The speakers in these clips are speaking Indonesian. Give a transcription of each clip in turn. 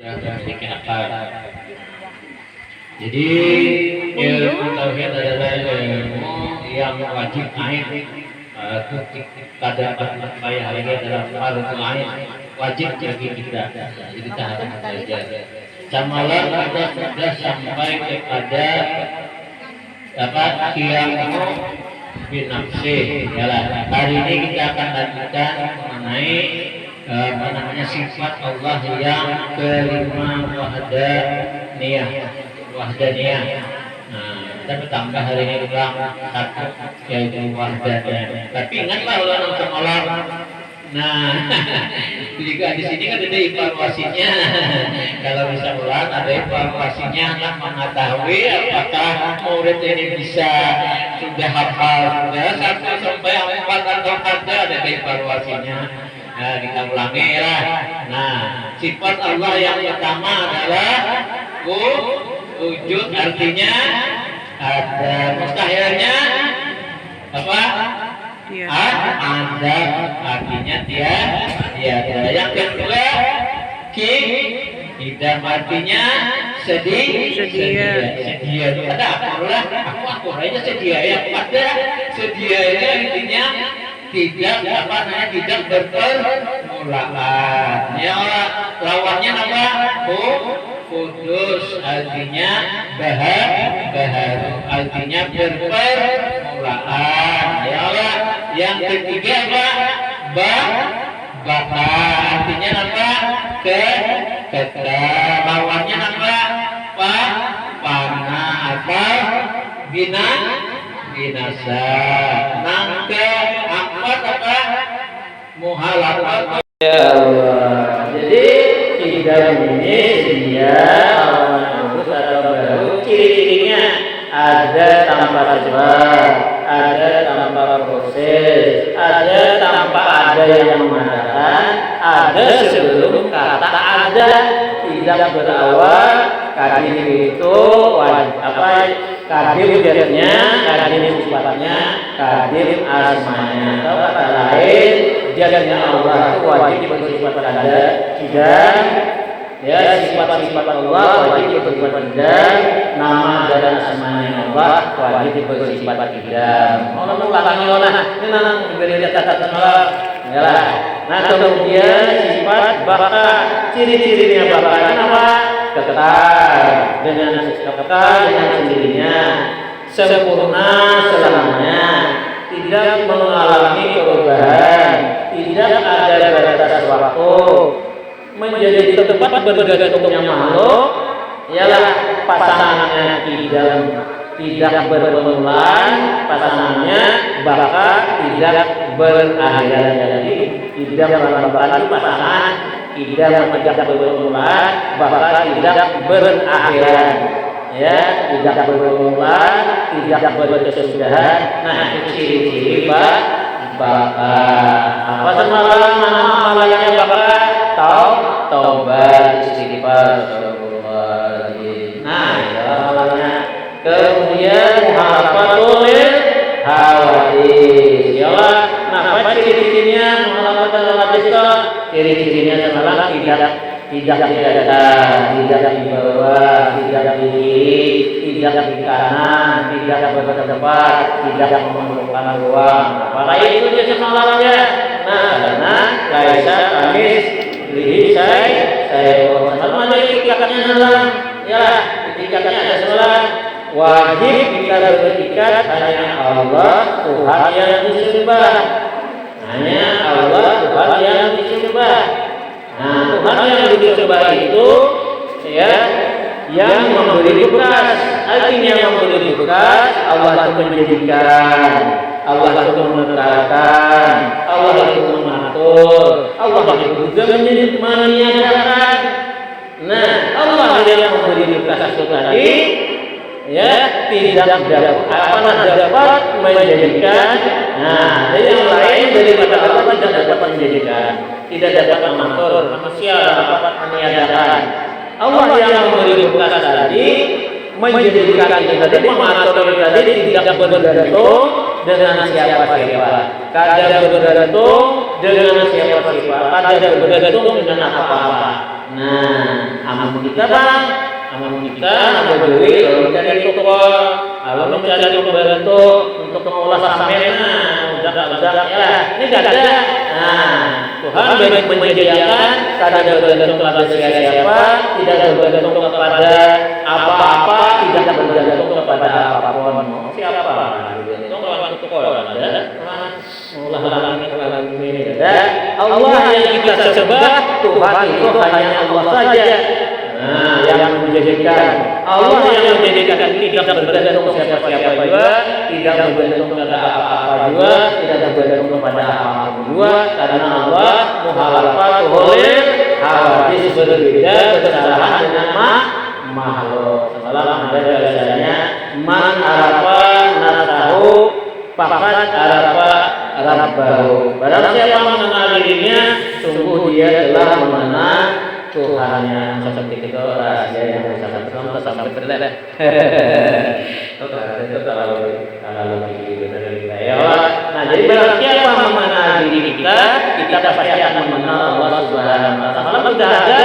memiliki akal. Jadi ilmu tauhid adalah ilmu yang wajib ain. Pada hari hari ini adalah fardu ain, wajib bagi kita. Jadi kita harus belajar. Samalah kita sudah sampai kepada ilmu binafsi. Hari ini kita akan lanjutkan mengenai sifat Allah yang kelima, wahdaniyah. Kita bertambah hari ini ulang satu, yaitu wahdaniyah. Tapi ingatlah ulang semalam. Nah, juga di sini kan ada evaluasinya. Kalau bisa ulang ada evaluasinya, kan mengetahui apakah murid ini bisa sudah hafal sudah 1 sampai 4 atau ada evaluasinya. Nah, kita ulangi lah. Nah, sifat Allah yang pertama adalah wujud, artinya ada. Mustahilnya apa? Ada, artinya tiada. Yang kedua tidak, artinya sedia. Ada aku aja sedia. Yang ada sedia ini artinya tidak berpermulaan. Ya, lawannya apa? Kudus, artinya baharu, artinya berpermulaan. Ya Allah. Yang ketiga apa? Baka, artinya apa? Kekal. Lawannya apa? Panah atau binasa. Nangke apa? Muhalafat. Ya Allah. Jadi tidak ini dia bagus atau baru. Ciri-cirinya ada tanpa sebab, ada tanpa proses, ada tanpa ada yang mengatakan, ada sebelum kata ada, tidak berawal. Kadir itu kadir jadinya, kadir sifatnya, kadir asmanya. Atau kata lain, jadinya Allah itu wajib bersifat ada, tidak. Ya, sifat-sifat Allah wajib bersifat tidak. Nama dan asmanya Allah wajib bersifat tidak. Mau ulangi ini nanang diberi catatan semalam. Yalah. Nah, kemudian sifat baka, ciri-cirinya baka apa? Kekal dengan sendirinya, sempurna selamanya, tidak mengalami perubahan, tidak ada batas waktu, menjadi tempat bergantungnya makhluk. Ialah pasangannya tidak berpermulaan, pasangannya bahkan tidak berakhiran. Jadi tidak merupakan pasangan, tidak berpermulaan, bahkan tidak berakhiran. Ya, tidak berpermulaan, tidak berkesudahan. Nah, itu ciri-ciri baka. Apa semalam amalannya baka? Taubat, istighfar. Nah, awalnya. Kemudian muhalafatul hawadits. Ya Allah, apa ciri-cirinya muhalafatul hawadits? Ciri-cirinya adalah tidak di bawah, tidak di kiri, tidak di kanan, tidak berdepan, tidak memerlukan ruang. Apakah itu dia semalamnya? Nah, karena laisa kamis lihi saya sama ada ikatnya dalam. Ya, ikatnya ada semalam. Wajib kita berikat hanya Allah Tuhan yang disembah. Hanya Allah Tuhan yang disembah. Nah, Tuhan yang disembah itu ya yang memberi bekas. Artinya yang memberi bekas, Allah itu menjadikan, Allah itu menetapkan, Allah itu mengatur, Allah itu juga meniadakan. Nah, Allah yang memberi bekas itu tadi ya tidak dapat menjadikan. Nah, yang lain daripada Allah tidak dapat menjadikan, tidak dapat mengatur, manusia dapat meniadakan. Allah yang memberi bekas tadi menjadikan tadi, mengatur tadi tidak bergantung dengan siapa-siapa. Kadang bergantung dengan siapa-siapa, tidak bergantung dengan apa-apa. Nah, amal kita bang, amal kita nambah duit kalau mencari toko, kalau mencari pembantu untuk mengolah samena, udah ya, ini gak ada. Nah, Tuhan menyediakan tidak bergantung pada siapa, tidak bergantung kepada apa-apa, tidak bergantung kepada apapun. Siapa? Itu kalau toko ada. Allah yang kita sembah, Tuhan itu hanya Allah saja. Nah, yang menjadikan Allah yang menjadikan tidak bergantung siapa-siapa juga, tidak bergantung kepada apa-apa juga, tidak bergantung kepada apa-apa juga, karena Allah muhalafatul hawadis berbeda bersalahan dengan makhluk. Semalam ada bahasanya man arafa nafsahu faqad arafa rabbahu. Barang siapa mengenal dirinya, sungguh dia telah mengenal Tuhannya. Seperti itu rahasia yang sangat sampai terlihat. Itu kalau benar kita ya. Nah, jadi barang siapa mengenal diri kita, kita pasti akan mengenal Allah Subhanahu wa taala.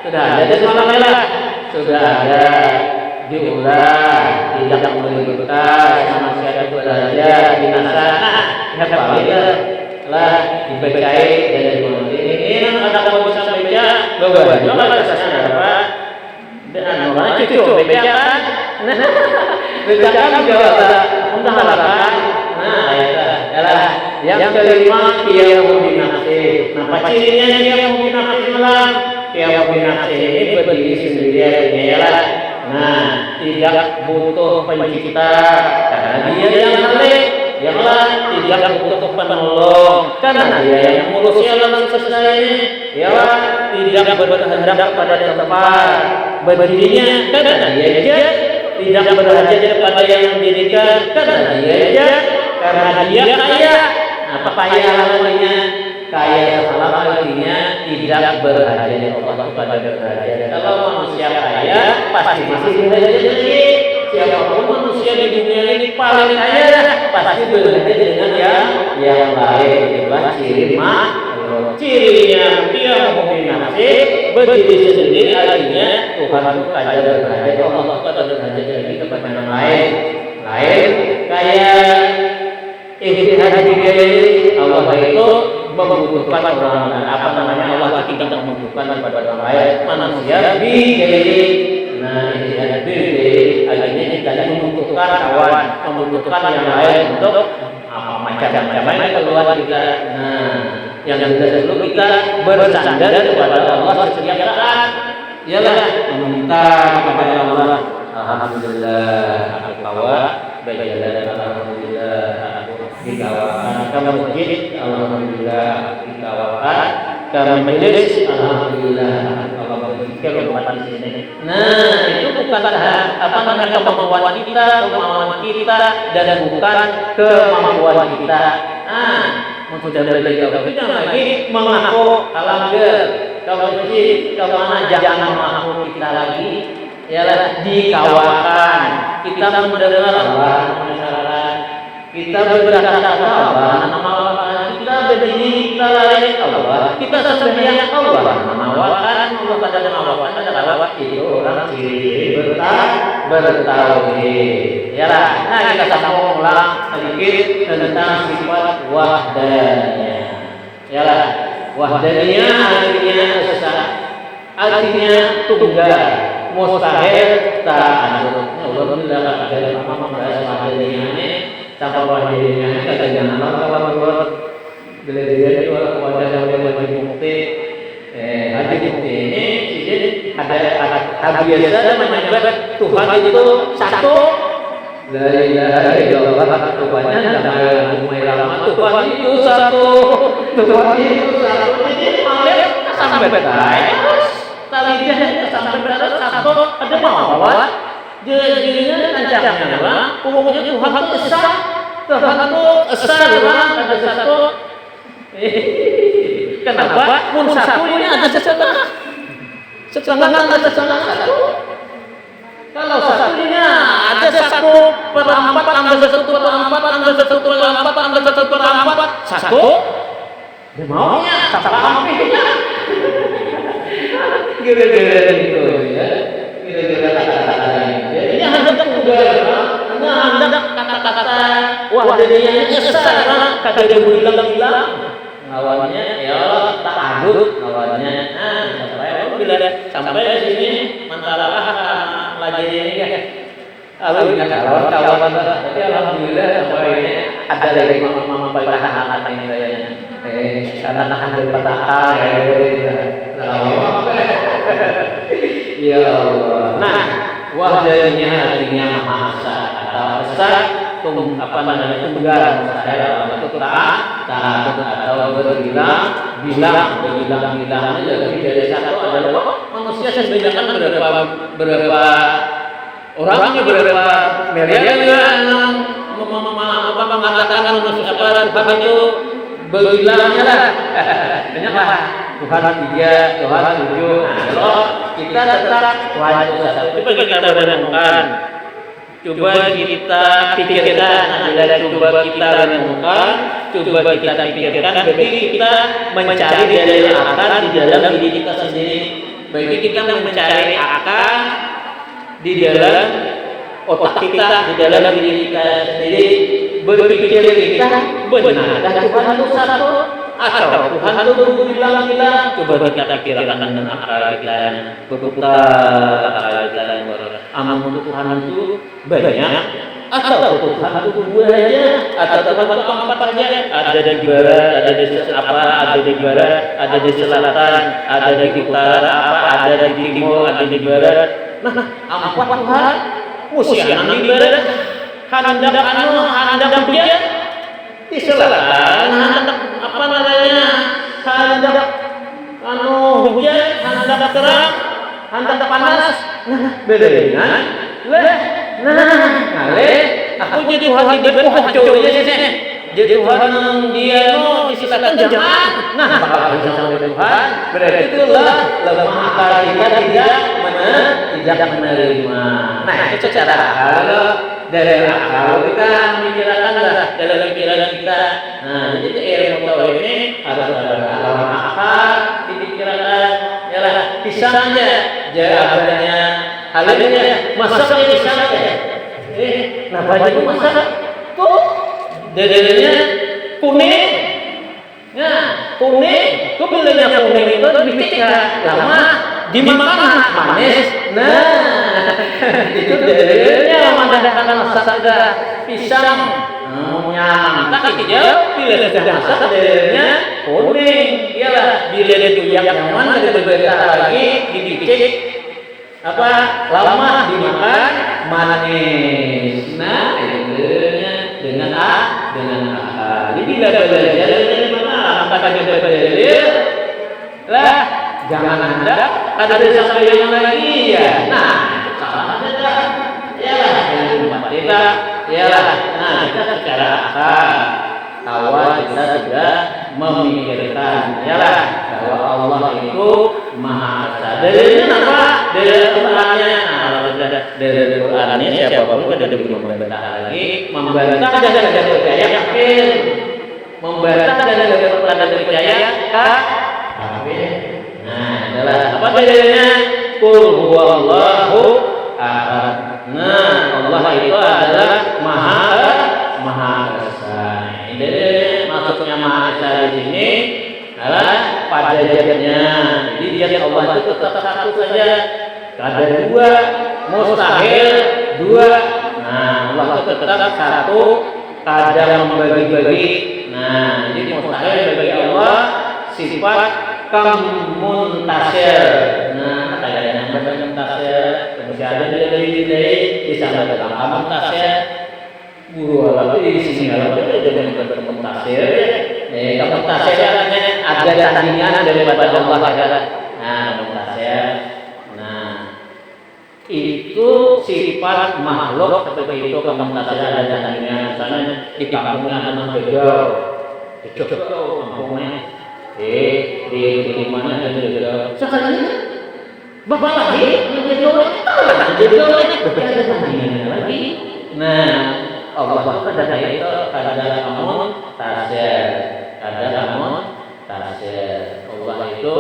Sudah ada semalam lah. Sudah ada diulang, tidak melibatkan sama siapa saja binasa. Ya lah dibacain dan ini ada kamu bisa baca bawa juga bahasanya apa dan orang cucu baca kan baca kan juga untuk halakan. Nah ya yang kelima dia membinasi. Nah cirinya dia membinasi malam dia membinasi ini berdiri sendirian ya. Nah tidak butuh pencipta karena dia yang melik. Yalah tidak butuh penolong karena dia yang mengurus alam semesta ini. Yalah tidak berhadap pada tempat berdirinya karena dia tidak berhajat kepada yang mendirikan karena dia karena dia kaya. Apa kaya namanya? Kaya salah artinya tidak berhajat Allah kepada berhajat. Kalau manusia kaya pasti masih berhajat. Siapapun manusia di dunia ini paling kaya pasti berhajat dengan yang lain. Itulah cirinya dia membinasi berdiri sendiri, artinya Tuhan kaya berhajat, Allah pada berhajat lagi kepada yang lain kayak ikhtiar diri. Allah itu membutuhkan orang lain. Apa namanya? Allah tidak membutuhkan kepada orang lain. Manusia bidiri. Nah, ini bidiri. Akhirnya kita membutuhkan kawan, membutuhkan yang lain untuk macam-macam keluar kita. Nah, yang dulu kita bersandar kepada Allah setiap saat. Ialah meminta kepada Allah. Alhamdulillah, aku kawa, baiklah, alhamdulillah, dikawakan kami masjid, alhamdulillah, dikawakan kami majelis, alhamdulillah, Allah berfikir umat di sini. Nah, itu bukan apa namanya kemampuan kita dan bukan kemampuan kita. Sudah belajar kita lagi mengaku alhamdulillah. Kalau masjid, kemana jangan mengaku kita lagi. Ialah dikawakan. Kita mendengar Allah mendengarkan. Kita berkata-kata Allah, nama Allah. Kita berdiri, kita lari Allah. Kita sembahyang Allah, namawakan Allah pada namawakan adalah itu orang ciri bertauhid. Ialah. Nah, kita sambung ulang sedikit tentang sifat wahdaniyah. Ialah wahdaniyah artinya tunggal. Mustahil ta'adud. Alhamdulillah ada nama bahasa ini tanpa wajibnya kata jangan lawan beli-beli wadah bukti hadis bukti ini jadi ada biasa menyebut Tuhan itu satu. La ilaha illallah Tuhannya lama Tuhan itu satu. Tuhan itu satu. Jadi malah sampai tadi dia sampai berada satu ada mawar jadinya rancangnya bang umumnya Tuhan itu esa Tuhan itu esa bang ada satu kenapa pun satunya ada setengah ada satu kalau satunya ada 1/4 tambah 1/4 tambah 1/4 tambah 1/4 satu Dia maunya sama Kira-kira gitu ya. Kira-kira kata-kata ini. Ini hendak juga, hendak kata-kata. Wah, jadinya esar, kata dia bilang-bilang. Lawannya ya Allah tak aduk lawannya. Sampai di sini masalah lagi ini ya. Lalu kawan-kawan tapi alhamdulillah sampai ini ada lagi mama bapak ini kayaknya. Karena nahan daripada ya Allah. Nah, wahjanya artinya maha atau besar, tunggal mustahil itu tak atau bilang jadi dari satu adalah manusia sebenarnya berapa orangnya berapa miliar mengatakan manusia Tuhan itu berbilangnya lah banyaklah Tuhan 3, Tuhan 7. Kalau kita tetap Tuhan itu satu. Coba kita renungkan. Coba kita pikirkan, coba kita renungkan, coba kita pikirkan. Berarti kita mencari dalil akal di dalam diri kita sendiri. Berarti kita mencari akal di dalam otak kita, di dalam diri kita sendiri. Berpikir kita benarkah Tuhan itu satu atau Tuhan itu berbilang-bilang? Coba kita pikirkan dengan akal kita berputar, akal kita yang aman Tuhan itu banyak atau Tuhan itu dua saja atau Tuhan itu empat saja? Ada di barat, ada di ada di barat, ada di selatan, ada di utara, ada di timur, ada di barat. Nah, empat Tuhan musian di barat. Handap hujan di selatan, handap hujan, handap terang, handap panas. Nah, beda dengan aku jadi Tuhan di barat hancurnya sih. Jadi Tuhan dia di selatan jangan. Nah, kalau bisa sampai Tuhan, berarti itulah lemah akal kita tidak menerima. Nah, itu cara kalau dari akal kita memikirkan dalam pikiran kita. Nah, jadi ilmu tauhid ini harus ada akal dipikirkan. Yalah, pisangnya jawabannya halnya masaknya pisangnya. Kenapa jadi masak? Tuh, dadanya kuning. Nah, kuning. Tuh bilangnya kuning itu dipikir lama dimakan manis. Nah, itu dadanya mengadakan masak ada pisang. Tak hijau, bila sedang masak dadanya kuning. Iyalah, bila itu yang nyaman berbeda lagi dipicik lama dimakan manis. Nah, itu dengan jadi bila belajar dari mana? Apakah kita belajar? Lah, jangan ada sampai yang lagi ya. Nah, salah saja. Yalah, tidak. Yalah. Nah, kita secara awal kita sudah memikirkan. Yalah, bahwa Allah itu Maha Esa. Dalilnya apa? Dari Al-Qur'annya. Dari Al-Qur'annya siapapun kada belum membantah lagi, membantah dan tidak percaya kafir. Membantah dan tidak percaya kafir. Nah, adalah apa dalilnya? Qul huwallahu ahad. Nah, Allah itu adalah Maha Esa. Ini maksudnya Maha Esa di sini adalah pada zatnya. Jadi zat Allah itu tetap satu saja. Ada dua, mustahil dua. Nah, Allah itu tetap satu, kadang membagi-bagi. Nah, jadi mustahil bagi Allah sifat kamuntasir. Nah, kayaknya kamuntasir bisa ada dari bisa ada kamuntasir. Guru Allah di sini kalau jadi kamuntasir. Kamuntasir ada tandingan daripada Allah adalah. Nah, kamuntasir. Itu sifat makhluk seperti itu kamuntasir ada tandingan. Misalnya di kampungnya ada begal. Kampungnya di mana ada begal. Sekarang bapak lagi jadi orang ada tandingan lagi. Nah, Allah itu ada kamun tasir, ada kamun tasil. Allah itu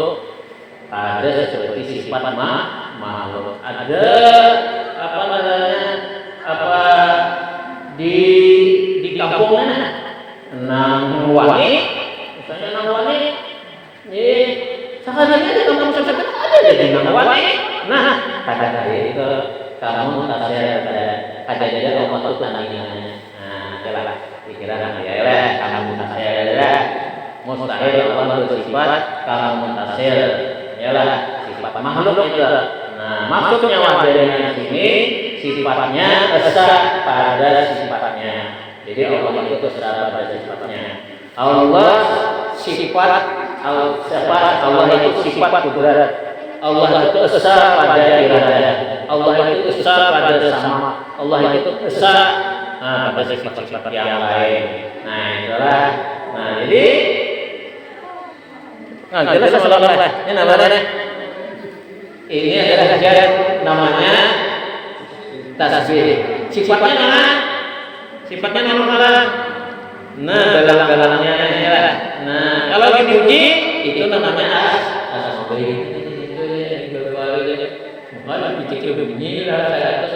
ada seperti sifat makhluk. Ada apa namanya? Apa di kampungnya nang wani, misalnya nang wani, sekarang di kampung sekarang ada di nang wani. Nah, kata itu kamu ada Allah itu tanahnya. Nah, jelas pikiran ya lah, kamu tasil lah. Mustahil Allah bersifat kamu tasil. Yalah, sifat makhluk itu. Nah, maksudnya wadahnya sini sifatnya esa pada sifatnya. Jadi Allah itu esa pada sifatnya. Allah itu sifat kudrat. Allah itu esa pada iradah. Allah itu esa pada sama. Allah itu esa pada sifat-sifat yang lain. Nah, itulah. Nah, jadi jelas masalah. Ini namanya. Ini adalah kajian namanya tasbih. Sifatnya mana? Sifatnya mana? Nah, dalam-dalamnya inilah. Nah, kalau dipuji itu namanya asmaul.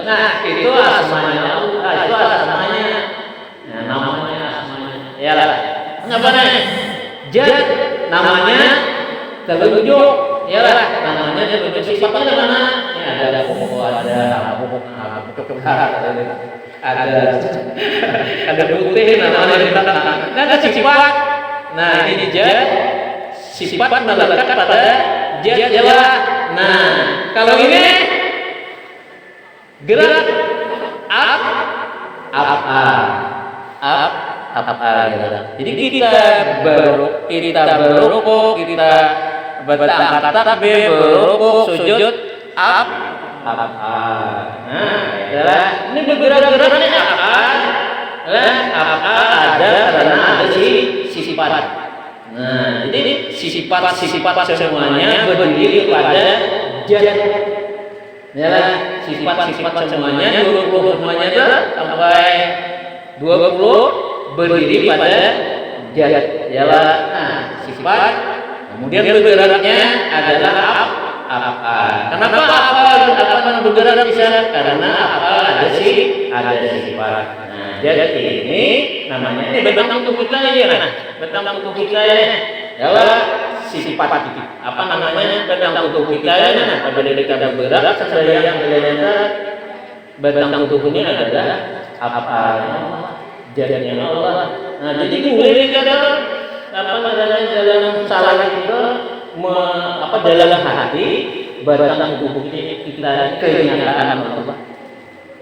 Nah, itu asmanya Allah. Itu asmanya. Nah, namanya asmanya. Iyalah. Apa namanya? Jad namanya telunjuk. Iyalah, namanya telunjuk. Sifatnya mana? Ini ada pokok, ada putih, namanya ada sifat. Nah, ini jad. Sifat melekat pada jad. Iyalah. Nah, kalau ini gerak up. Jadi kita berrukuk, kita berangkat takbir, berrukuk, sujud, up. Nah, adalah ini bergerak-geraknya apa? Ada karena ada sifat. Nah, jadi sifat semuanya berdiri pada jad. Yalah, sifat semuanya 20 semuanya itu sampai 20 berdiri pada jad. Yalah, sifat kemudian bergeraknya adalah kenapa apa bergerak bisa? Karena ada sifat. Nah, jadi ini namanya ini bentang tubuh kita ya. Nah, bentang tubuh kita ya. Yalah, sifat apa namanya bentang tubuh kita ya. Nah, apabila kita bergerak sesuai yang lainnya bentang tubuhnya adalah jadinya Allah. Nah, jadi boleh kita dalam salah itu dalam hati batang tubuh kita kenyataan Allah.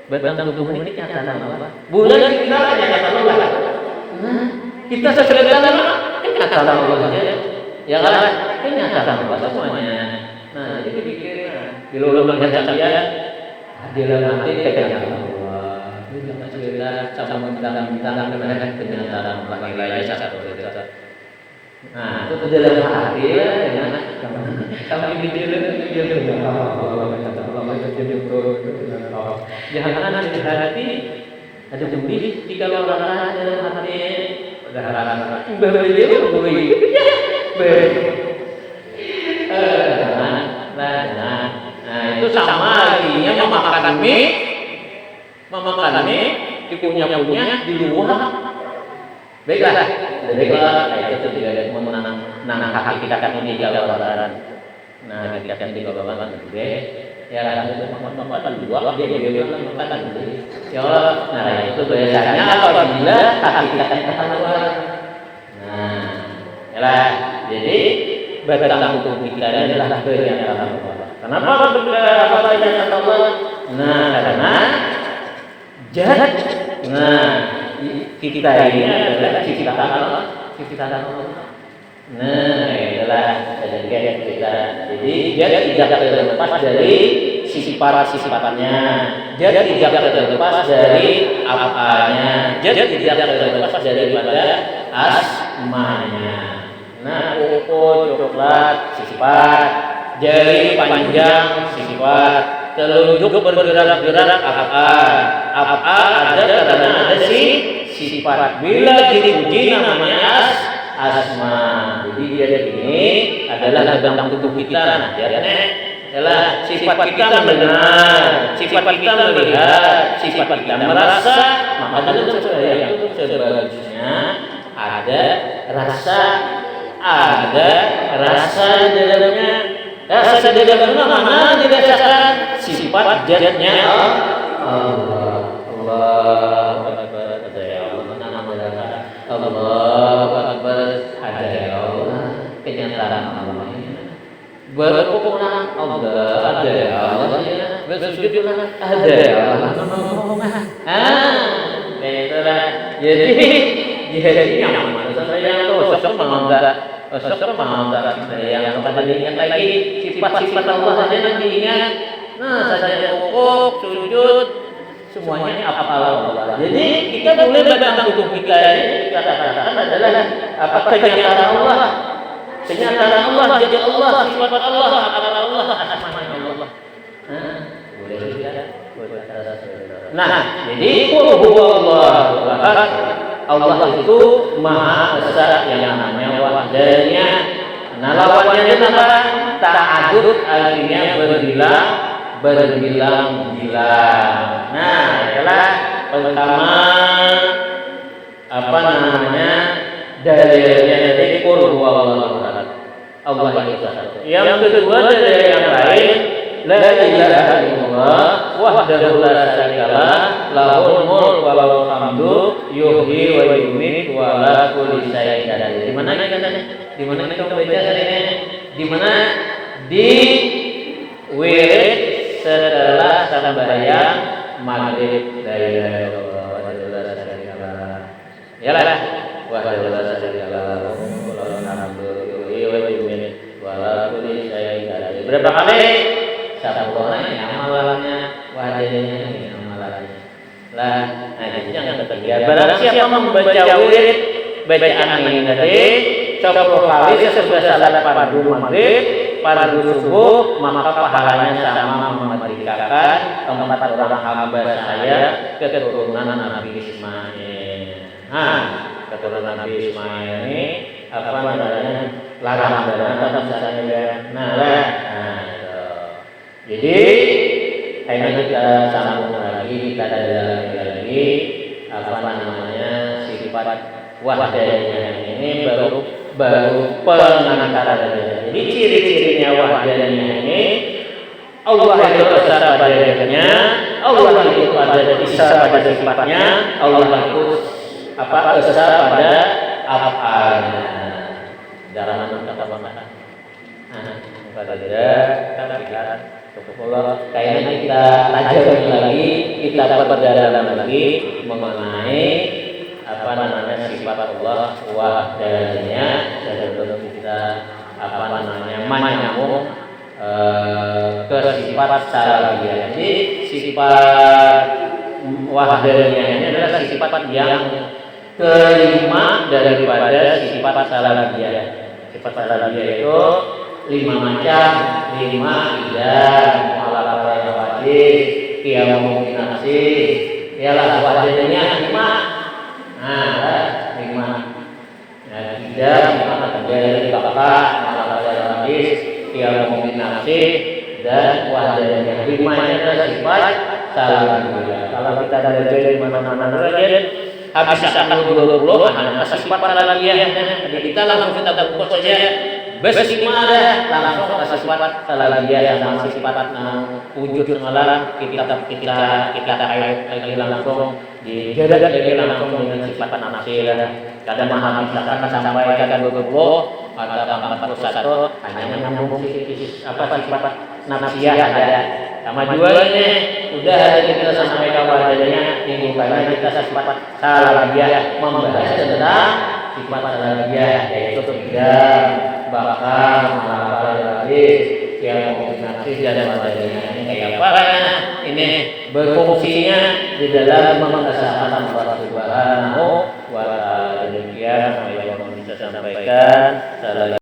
Batang tubuh ini kenyataan Allah. Bulan kita kenyataan Allah. Nah, kita sesuaikan kenyataan Allah saja. Ya kan? Kenyataan Allah semuanya. Nah, jadi pikir bila ulama kenyataan dia dalam hati kenyataan Allah. Bila cerita sama bintang-bintang kenyataan Allah nilai satu. Nah, itu dalam hati ya, sampai di jangan di hati ada beli jika orang dalam hati nah itu sama artinya memakan mie dikunyah di luar. Baiklah, itu tidak ada menanam haki kita kan ini jawaban. Nah, kita ini jawaban gede. Ya kan itu makan dua dia makan gede. Ya Allah, nah itu biasanya apabila haki kita kan keluar. Nah, yalah. Jadi batang tubuh kita adalah kehendak Allah. Kenapa apa yang Allah? Nah, karena jad. Nah, kita ini adalah ciptaan Allah. Nah, itulah kejadian kita. Jadi dia tidak terlepas dari sifatnya. Dia tidak terlepas dari apanya. Dia tidak terlepas daripada asmanya. Nah, kuku, coklat, sifat. Jari panjang, sifat. Telunjuk bergerak-gerak apa ada karena ada sifat. Bila dipuji namanya asma. Jadi dia ini adalah tentang tubuh kita. Nah, adalah sifat kita mendengar, sifat kita melihat, sifat kita merasa. Maka dalam yang itu sebaliknya ada rasa di dalamnya. Rasa di dalamnya mana dirasakan sifat zatnya Allah. Allahu Akbar. Ada ya Allah, Allahu Akbar. Ada ya Allah, kenyataan Allah. Berpokoknya Allah ada ya Allah. Bersujudlah ada ya Allah. Itulah. Jadi yang mana saya sosok menganggap yang kepada diingat lagi sifat-sifat Allah yang diingat. Nah, saja rukuk, sujud, semuanya apa Allah. Jadi kita boleh tentang tubuh kita ini dikatakan adalah apa kenyataan Allah. Kenyataan Allah, jadi Allah, sifat Allah, apa Allah, asma Allah. Boleh juga. Nah, jadi huwallahu ahad. Allah itu Maha Esa yang namanya wahdanya. Nah, lawannya itu apa? Ta'adud, artinya berbilang-bilang. Nah, adalah pertama apa namanya? Dalilnya dari qul huwallahu ahad. Allah itu satu. Yang kedua dari yang lain, la ilaha illallah wahdahu la syarikalah lahul mulku wa lahul hamdu yuhyi wa yumiitu wa ala kulli syai'in qadir. Di mana katanya? Di mana kita baca hari ini? Di mana? Di wirid setelah sembahyang maghrib. La ilaha illallah wahdahu la syarikalah. Yalah, wahdahu la syarikalah lahul hamdu yuhyi wa yumiitu wa ala kulli syai'in qadir. Berapa kali? Satu orang yang amalannya wajahnya ini amalannya lah. Nah, itu yang ketiga, barang siapa membaca wirid bacaan ini tadi 10 kali sesudah salat fardu maghrib, fardu subuh, maka pahalanya sama memerdekakan 4 orang hamba saya keturunan Nabi Ismail. Nah, keturunan Nabi Ismail ini apa namanya? Larang tetap saya. Jadi akhirnya kita sambung lagi, kita dalami lagi apa namanya sifat wahdanya ini baru pengantarannya. Jadi ciri-cirinya wahdanya ini Allah itu esa pada dirinya, Allah itu ada esa pada sifatnya, Allah itu apa esa pada af'alnya. Dalam kata mana? Pada kita kalau kayaknya kita pelajari lagi, kita perdalam lagi mengenai apa namanya sifat Allah wahdanya, dan belum kita apa namanya menyambung ke sifat salabiyah. Jadi sifat wahdanya ini adalah sifat yang kelima daripada sifat salabiyah. Sifat salabiyah itu 5 macam, 5 idah, mu'alafah yang wajib, qiyamul nafsi, ialah wajibnya 5. Nah, 5. Nah, idah, maka terjadi bakal, mu'alafah yang wajib, qiyamul nafsi, dan wajibnya 5 adalah sifat salabiyah. Kalau kita ada dari mana-mana lagi, habis akan 20, sifat salabiyah. Jadi kita langsung kita buka saja. Besimada langsung sifat salabiyah sama sifat wujud ngalam kita lagi langsung dijadat lagi langsung dengan sifat nafsiyah. Kadang maha misalkan sampaikan 20 atau 41 hanya menyambung apa sifat nafsiyah ada. Sama jualnya udah kita sampaikan wajahnya minggu kali kita sifat salabiyah membahas tentang sifat salabiyah yaitu 3 bakal mengalami hadis yang menafsir dan wajahnya ini kayak apa? Ini berfungsinya di dalam mengesahkan Allah Subhanahu wa taala. Demikian yang bisa sampaikan.